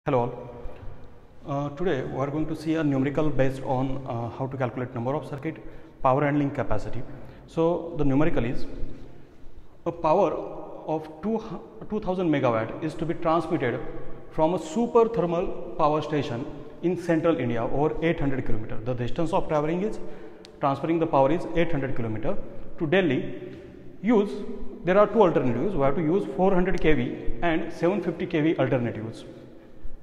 Hello all. Today we are going to see a numerical based on how to calculate number of circuit, power handling capacity. So the numerical is a power of 2000 megawatt is to be transmitted from a super thermal power station in central India over 800 km. The distance of traveling is transferring the power is 800 km to Delhi. There are two alternatives. We have to use 400 kV and 750 kV alternatives.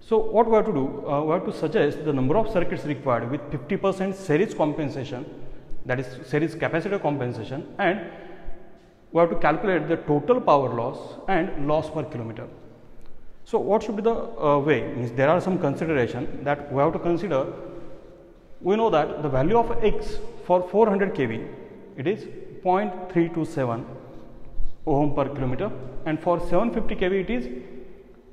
So what we have to do, we have to suggest the number of circuits required with 50% series compensation, that is series capacitor compensation, and we have to calculate the total power loss and loss per kilometer. So what should be the way? Means there are some consideration that we have to consider. We know that the value of X for 400 kV, it is 0.327 ohm per kilometer, and for 750 kV it is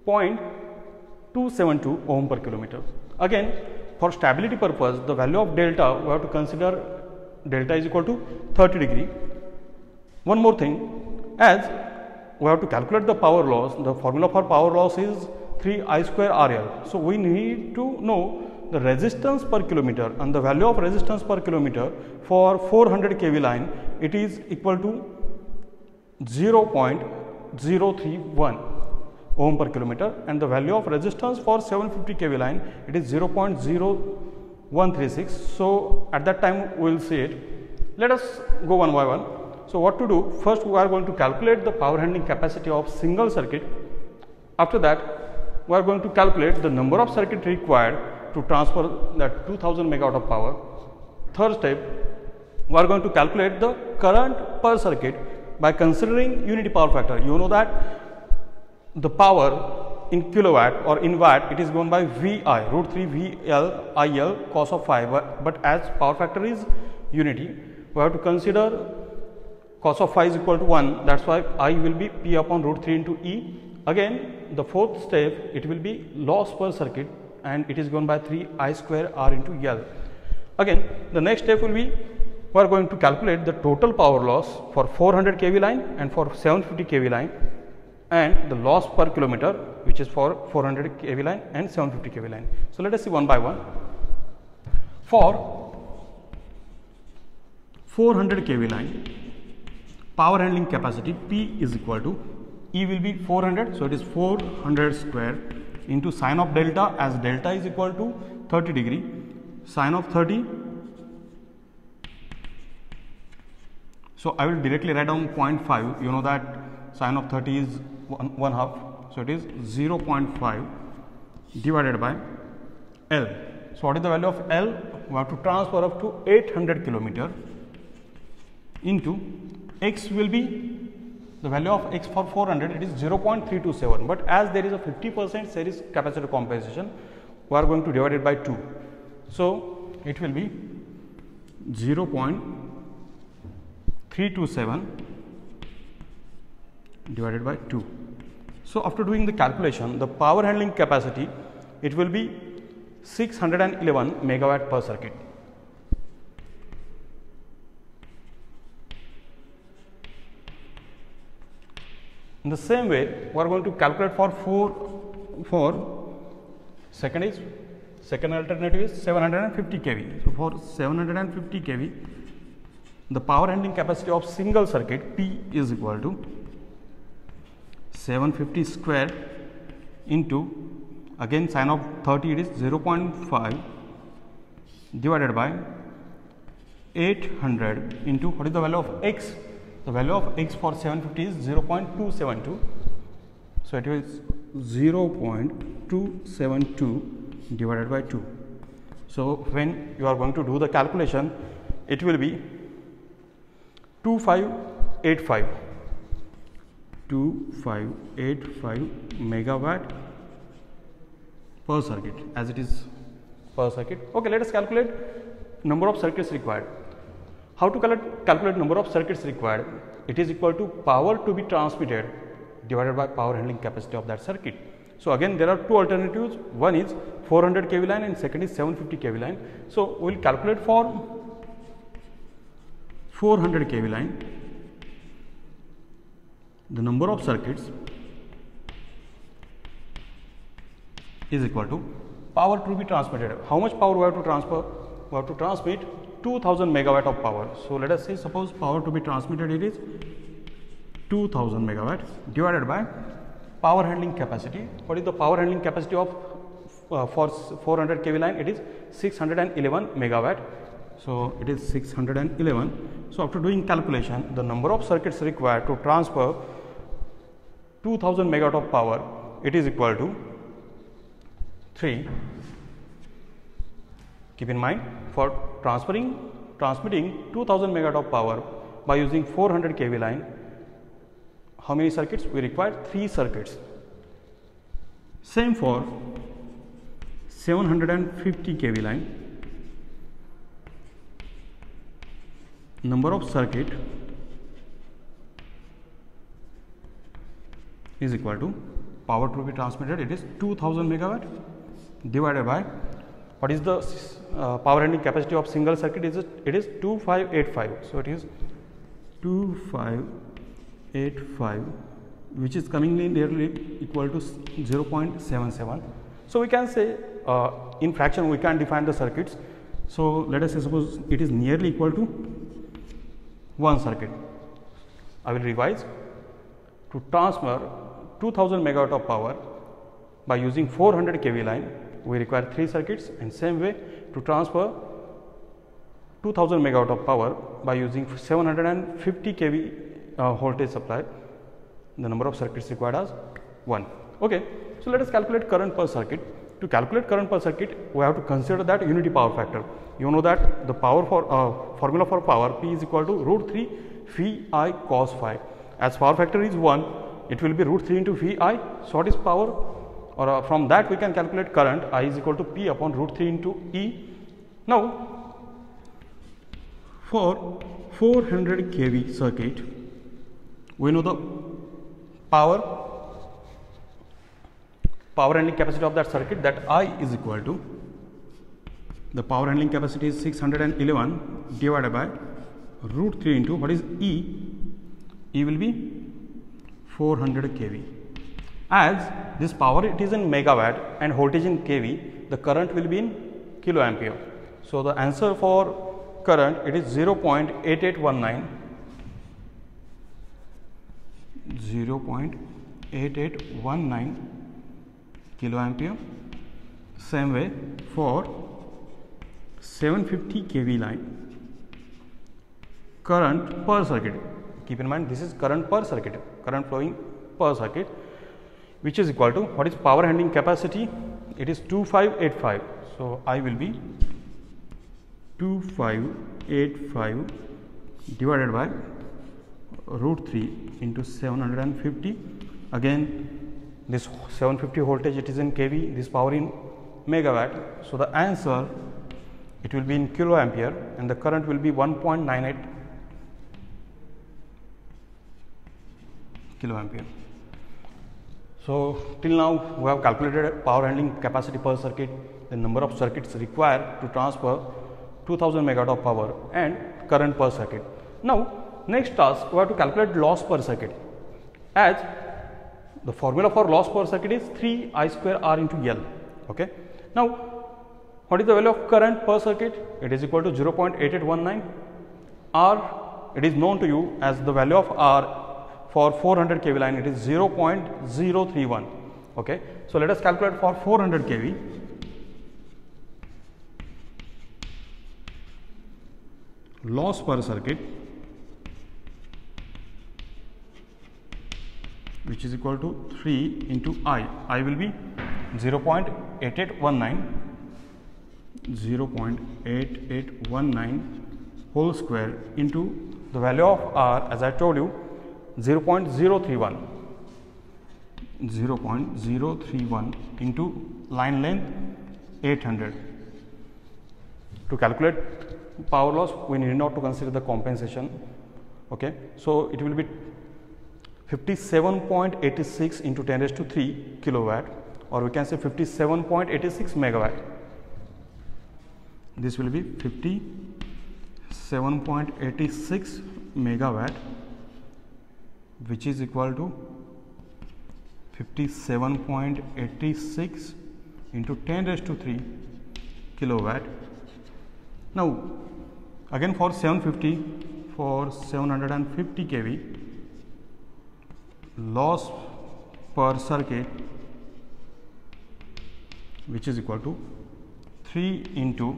0.272 ohm per kilometer. Again, for stability purpose, the value of delta, we have to consider delta is equal to 30 degree. One more thing, as we have to calculate the power loss, the formula for power loss is 3I square RL. So we need to know the resistance per kilometer, and the value of resistance per kilometer for 400 kV line, it is equal to 0.031 ohm per kilometer, and the value of resistance for 750 kV line, it is 0.0136. So at that time we will see it. Let us go one by one. So what to do? First we are going to calculate the power handling capacity of single circuit. After that we are going to calculate the number of circuit required to transfer that 2000 megawatt of power. Third step, we are going to calculate the current per circuit by considering unity power factor. You know that the power in kilowatt or in watt, it is given by VI, root 3 VL IL cos of phi, but as power factor is unity, we have to consider cos of phi is equal to 1, that is why I will be P upon root 3 into E. Again, the fourth step, it will be loss per circuit, and it is given by 3I square R into L. Again, the next step will be, we are going to calculate the total power loss for 400 kV line and for 750 kV line, and the loss per kilometer, which is for 400 kV line and 750 kV line. So let us see one by one. For 400 kV line, power handling capacity P is equal to, E will be 400, so it is 400 square into sine of delta, as delta is equal to 30 degree, sine of 30. So I will directly write down 0.5. You know that sine of 30 is one half, so it is 0.5 divided by L. So what is the value of L? We have to transfer up to 800 km into X will be the value of X for 400, it is 0.327, but as there is a 50% series capacitor compensation, we are going to divide it by 2. So it will be 0.327 divided by 2. So after doing the calculation, the power handling capacity, it will be 611 megawatt per circuit. In the same way, we are going to calculate for second alternative is 750 kV. So for 750 kV, the power handling capacity of single circuit P is equal to 750 square into, again sine of 30, it is 0.5 divided by 800 into, what is the value of X? The value of X for 750 is 0.272. So it is 0.272 divided by 2. So when you are going to do the calculation, it will be 2585 megawatt per circuit, as it is per circuit. Okay, let us calculate number of circuits required. How to calculate number of circuits required? It is equal to power to be transmitted divided by power handling capacity of that circuit. So again, there are two alternatives. One is 400 kV line and second is 750 kV line. So we will calculate for 400 kV line the number of circuits is equal to power to be transmitted. How much power we have to transfer? We have to transmit 2000 megawatt of power. So let us say, suppose power to be transmitted, it is 2000 megawatt divided by power handling capacity. What is the power handling capacity of for 400 kV line? It is 611 megawatt. So it is 611. So after doing calculation, the number of circuits required to transfer 2000 megawatt of power, it is equal to 3. Keep in mind, for transmitting 2000 megawatt of power by using 400 kV line, how many circuits? We require 3 circuits. Same for 750 kV line. Number of circuit is equal to power to be transmitted, it is 2000 megawatt divided by what is the power handling capacity of single circuit? It is 2585. So it is 2585, which is coming in nearly equal to 0.77. So we can say in fraction we can define the circuits. So let us say, suppose it is nearly equal to 1 circuit. I will revise. To transfer 2000 megawatt of power by using 400 kV line, we require 3 circuits, and same way to transfer 2000 megawatt of power by using 750 kV voltage supply, the number of circuits required as 1. Okay. So let us calculate current per circuit. To calculate current per circuit, we have to consider that unity power factor. You know that the power for formula for power, P is equal to √3 phi I cos phi. As power factor is 1, it will be √3 into phi I. So what is power? Or from that we can calculate current. I is equal to P upon √3 into E. Now for 400 kV circuit, we know the power handling capacity of that circuit, that I is equal to, the power handling capacity is 611 divided by √3 into what is E. E will be 400 kV. As this power, it is in megawatt and voltage in kV, the current will be in kiloampere. So the answer for current, it is 0.8819 kiloampere. Same way for 750 kV line, current per circuit. Keep in mind, this is current per circuit, current flowing per circuit, which is equal to what is power handling capacity? It is 2585. So I will be 2585 divided by √3 into 750. Again, this 750 voltage, it is in kV, this power in megawatt. So the answer, it will be in kiloampere, and the current will be 1.98 kiloampere. So till now we have calculated power handling capacity per circuit, the number of circuits required to transfer 2000 megawatt of power, and current per circuit. Now next task, we have to calculate loss per circuit, as the formula for loss per circuit is 3 I square R into L. Okay. Now what is the value of current per circuit? It is equal to 0.8819. R, it is known to you as the value of R for 400 kV line, it is 0.031. Okay. So let us calculate for 400 kV. Loss per circuit, which is equal to 3 into I. I will be 0.8819 whole square into the value of R, as I told you, 0.031 into line length 800. To calculate power loss, we need not to consider the compensation. Okay. So it will be 57.86 into 10 raised to 3 kilowatt, or we can say 57.86 megawatt. This will be 57.86 megawatt, which is equal to 57.86 into 10 raised to 3 kilowatt. Now again for 750 kV, loss per circuit, which is equal to 3 into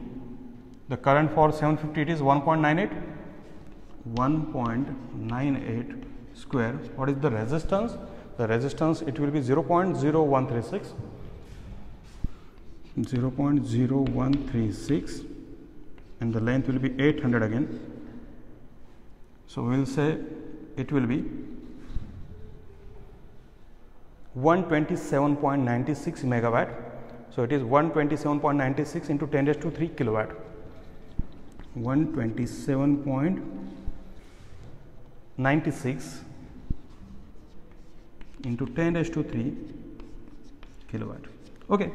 the current for 750, it is 1.98 square. What is the resistance? The resistance, it will be 0.0136, and the length will be 800 again. So we will say it will be 127.96 megawatt. So it is 127.96 into 10 raised to 3 kilowatt. 127.96 into 10 raised to 3 kilowatt. Okay.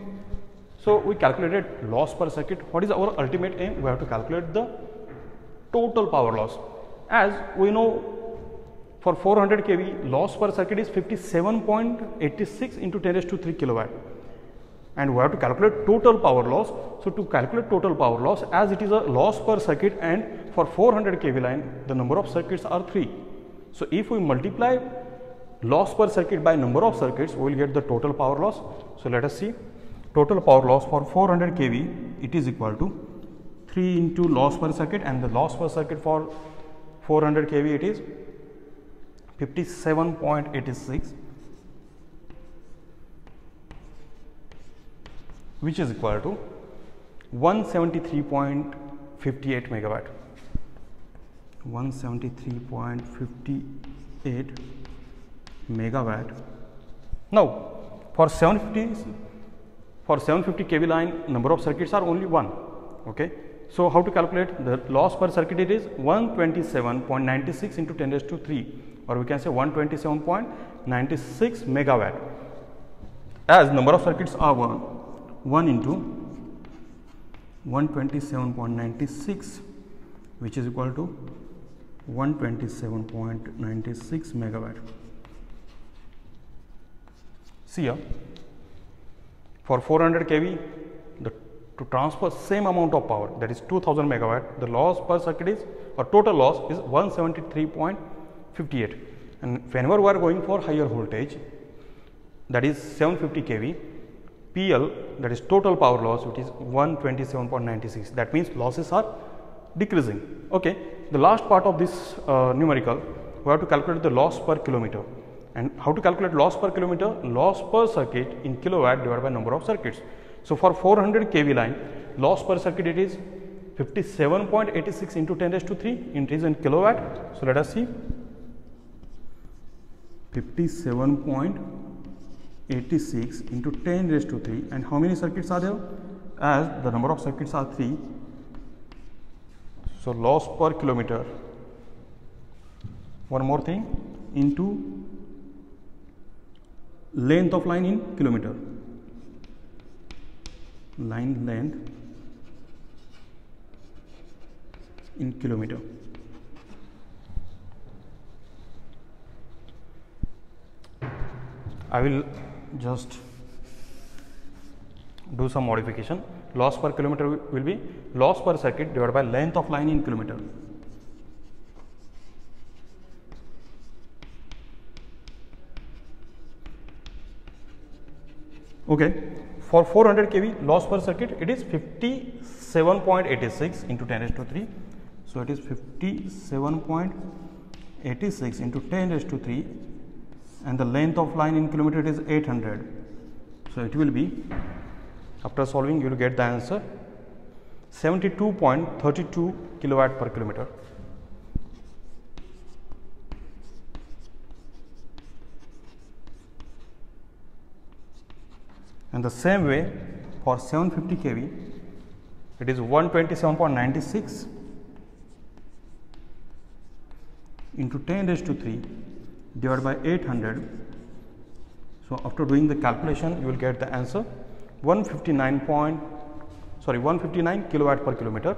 So we calculated loss per circuit. What is our ultimate aim? We have to calculate the total power loss. As we know, for 400 kV, loss per circuit is 57.86 into 10 raised to 3 kilowatt. And we have to calculate total power loss. So to calculate total power loss, as it is a loss per circuit, and for 400 kV line, the number of circuits are 3. So if we multiply loss per circuit by number of circuits, we will get the total power loss. So let us see. Total power loss for 400 kV, it is equal to 3 into loss per circuit, and the loss per circuit for 400 kV, it is 57.86, which is equal to 173.58 megawatt. 173.58 megawatt. Now for 750 kV line, number of circuits are only 1. Okay. So how to calculate the loss per circuit? It is 127.96 into 10 raised to 3, or we can say 127.96 megawatt. As number of circuits are 1 into 127.96, which is equal to 127.96 megawatt. See here, for 400 kV, to transfer same amount of power, that is 2000 megawatt, the loss per circuit is, or total loss is 173.58. And whenever we are going for higher voltage, that is 750 kV, PL, that is total power loss, which is 127.96. That means losses are decreasing. Okay. The last part of this numerical, we have to calculate the loss per kilometer. And how to calculate loss per kilometer? Loss per circuit in kilowatt divided by number of circuits. So for 400 kV line, loss per circuit, it is 57.86 into 10 raised to 3, it is in kilowatt. So let us see, 57.86 into 10 raised to 3, and how many circuits are there? As the number of circuits are 3, so loss per kilometer, one more thing, into length of line in kilometer, line length in kilometer. I will just do some modification. Loss per kilometer will be loss per circuit divided by length of line in kilometer. Okay. For 400 kV, loss per circuit, it is 57.86 into 10 raised to 3. So it is 57.86 into 10 raised to 3, and the length of line in kilometer, it is 800. So it will be, after solving, you will get the answer 72.32 kilowatt per kilometer. And the same way for 750 kV, it is 127.96 into 10 raised to 3 divided by 800. So after doing the calculation, you will get the answer 159 kilowatt per kilometer.